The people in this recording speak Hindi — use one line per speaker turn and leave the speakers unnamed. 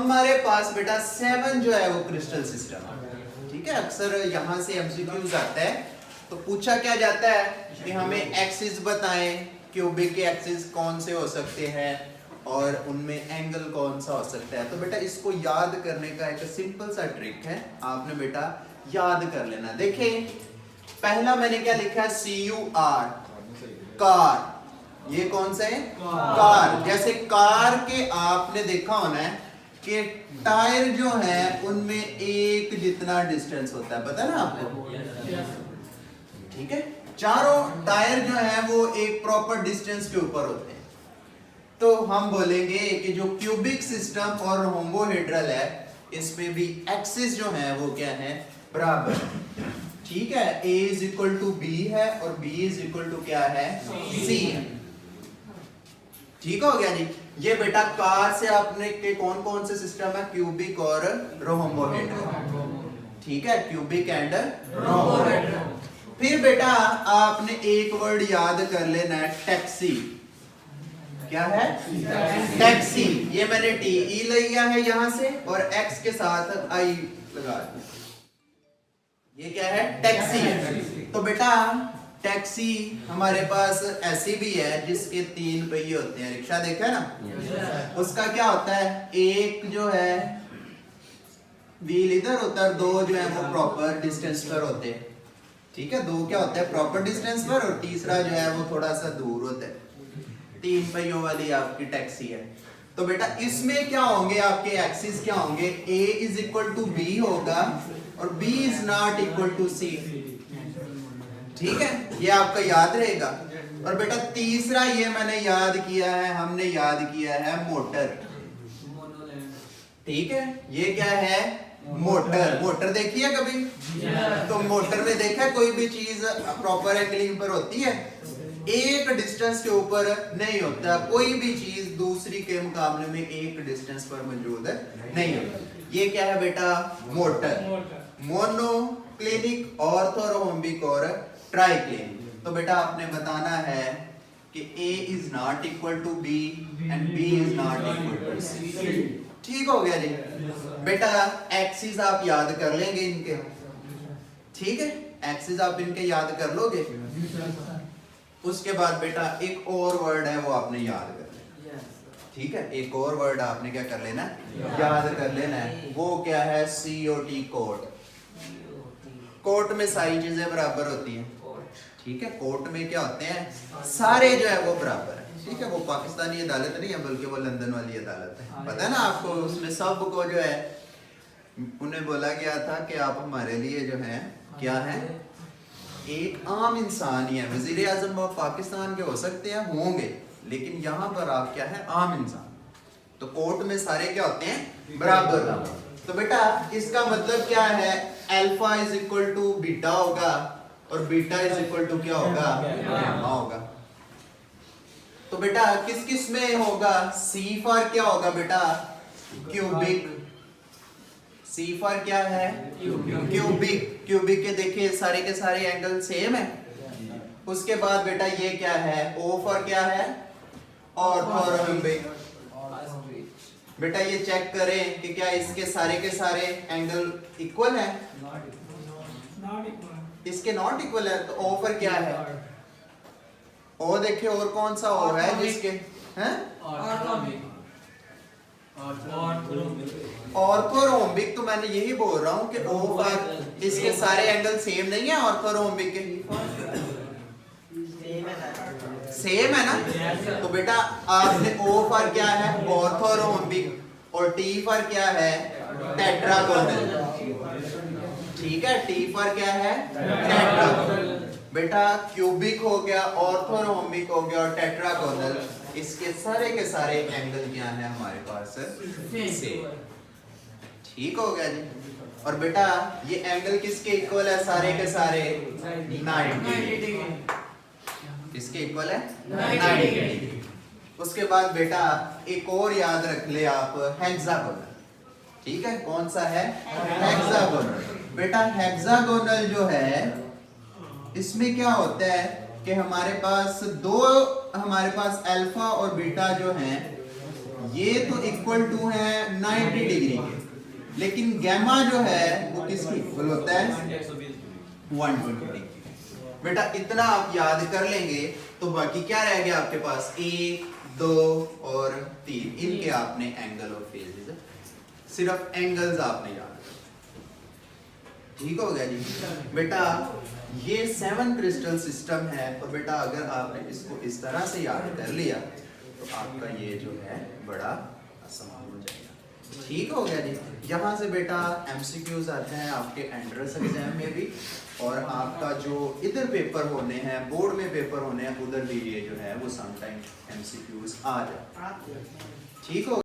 हमारे पास बेटा 7 जो है वो क्रिस्टल सिस्टम है। ठीक है, अक्सर यहाँ से एमसीक्यूज आता है तो पूछा क्या जाता है कि हमें एक्सिस बताएं, क्यूबिक के एक्सिस कौन से हो सकते हैं और उनमें एंगल कौन सा हो सकता है। तो बेटा इसको याद करने का एक सिंपल सा ट्रिक है, आपने बेटा याद कर लेना। देखिए पहला मैंने क्या लिखा है, CUR, कार। ये कौन सा है, कार। जैसे कार के आपने देखा होना है कि टायर जो है उनमें एक जितना डिस्टेंस होता है, पता है ना आपको। ठीक है, चारों टायर जो है वो एक प्रॉपर डिस्टेंस के ऊपर होते हैं। तो हम बोलेंगे कि जो क्यूबिक सिस्टम और रोम्बोहेड्रल है इसमें भी एक्सिस जो है वो क्या है, बराबर। ठीक है, A is equal to B है और B इज इक्वल टू क्या है, C है। ठीक हो गया जी। ये बेटा कार से आपने के कौन कौन से सिस्टम है, क्यूबिक और रोम्बोहेड्रल। ठीक है, क्यूबिक एंड रोम्बोहेड्रल। फिर बेटा आपने एक वर्ड याद कर लेना है, टैक्सी। क्या है, टैक्सी। ये मैंने TE लिया है यहां से और X के साथ I लगा दिया। ये क्या है, टैक्सी है। तो बेटा टैक्सी हमारे पास ऐसी भी है जिसके 3 पहिए होते हैं, रिक्शा देखा ना। उसका क्या होता है, एक जो है व्हील इधर होता है, 2 जो है वो प्रॉपर डिस्टेंस पर होते हैं। ठीक है, 2 क्या होता है, प्रॉपर डिस्टेंस पर, और तीसरा जो है वो थोड़ा सा दूर होता है। 3 पहियों वाली आपकी टैक्सी है। तो बेटा इसमें क्या होंगे, आपके एक्सिस क्या होंगे, A is equal to B होगा और B is not equal to C। ठीक है, ये आपका याद रहेगा। और बेटा तीसरा ये मैंने याद किया है, हमने याद किया है मोटर। ठीक है, ये क्या है, मोटर। मोटर देखी है कभी? तो मोटर में देखा कोई भी चीज प्रॉपर एंगलिंग पर होती है, एक डिस्टेंस के ऊपर नहीं होता। कोई भी चीज दूसरी के मुकाबले में एक डिस्टेंस पर मौजूद नहीं होती। ये क्या है बेटा, मोटर। मोनोक्लिनिक, ऑर्थोरोम्बिक और ट्राइक्लिनिक। तो बेटा आपने बताना है कि A is not equal to B and B is not equal to C। ठीक हो गया जी। बेटा एक्सिस आप याद कर लेंगे इनके। ठीक है, एक्सिस आप इनके याद कर लोगे। उसके बाद बेटा एक और वर्ड है वो आपने याद कर लेना। ठीक है, एक और वर्ड आपने क्या कर लेना, याद कर लेना है। वो क्या है, COT, कोर्ट। कोर्ट में सारी चीजें बराबर होती हैं। ठीक है, कोर्ट में क्या होते हैं, सारे जो है वो बराबर है। ठीक है, वो पाकिस्तानी अदालत नहीं है बल्कि वो लंदन वाली अदालत है, पता है ना आपको। उसमें सब को जो है उन्हें बोला गया था कि आप हमारे लिए जो है क्या है, एक आम इंसान ही है। वजीर आजम पाकिस्तान के हो सकते हैं, होंगे, लेकिन यहाँ पर आप क्या है, आम इंसान। तो कोर्ट में सारे क्या होते हैं, बराबर। तो बेटा इसका मतलब क्या है, alpha is equal to beta होगा और बीटा इज इक्वल टू क्या होगा, गामा होगा। तो बेटा किस किस में होगा, C फॉर क्या होगा बेटा, क्यूबिक। C फॉर क्या है, क्यूबिक। क्यूबिक के देखिए सारे के सारे एंगल सेम है। उसके बाद बेटा ये क्या है, O फॉर क्या है, ऑर्थोरोम्बिक। बेटा ये चेक करें कि क्या इसके सारे के सारे एंगल इक्वल है, इसके नॉट इक्वल है। तो O पर क्या है, O देखिए और कौन सा O है जिसके हैं, ऑर्थोरोम्बिक। तो मैंने यही बोल रहा हूं कि O पर इसके सारे एंगल सेम नहीं है, ऑर्थोरोम्बिक के सेम है ना। तो बेटा आपने O पर क्या है, ऑर्थोरोम्बिक, और T पर क्या है, टेट्रागोनल। ठीक है, T पर क्या है, टेट्रागोनल। बेटा क्यूबिक हो गया, ऑर्थोरोम्बिक हो गया और टेट्रागोनल, इसके सारे के सारे एंगल क्या है हमारे पास सेम। ठीक हो गया जी। और बेटा ये एंगल किसके इक्वल है, सारे के सारे 90। किसके इक्वल है, 90। उसके बाद बेटा एक और याद रख ले आप, हेक्सागोनल। ठीक है, कौन सा है, हेक्सागोनल। बेटा हेक्सागोनल जो है इसमें क्या होता है कि हमारे पास अल्फा और बीटा जो हैं ये तो इक्वल टू है 90 डिग्री लेकिन गैमा जो है वो किसकी इक्वल होता है 120 डिग्री। बेटा इतना आप याद कर लेंगे तो बाकी क्या रह गया आपके पास 1 2 और 3, इनके आपने एंगल और फेजेस सिर्फ एंगल्स आपने याद कर। ठीक हो गया जी। बेटा ये 7 क्रिस्टल सिस्टम है और बेटा अगर आपने इसको इस तरह से याद कर लिया तो आपका ये जो है बड़ा आसान हो जाएगा। ठीक हो गया जी। यहाँ से बेटा एमसीक्यूज आते हैं आपके एंट्रेंस एग्जाम में भी, और आपका जो इधर पेपर होने हैं बोर्ड में पेपर होने हैं उधर भी ये जो है वो समटाइम एमसीक्यूज आ जाते हैं। ठीक हो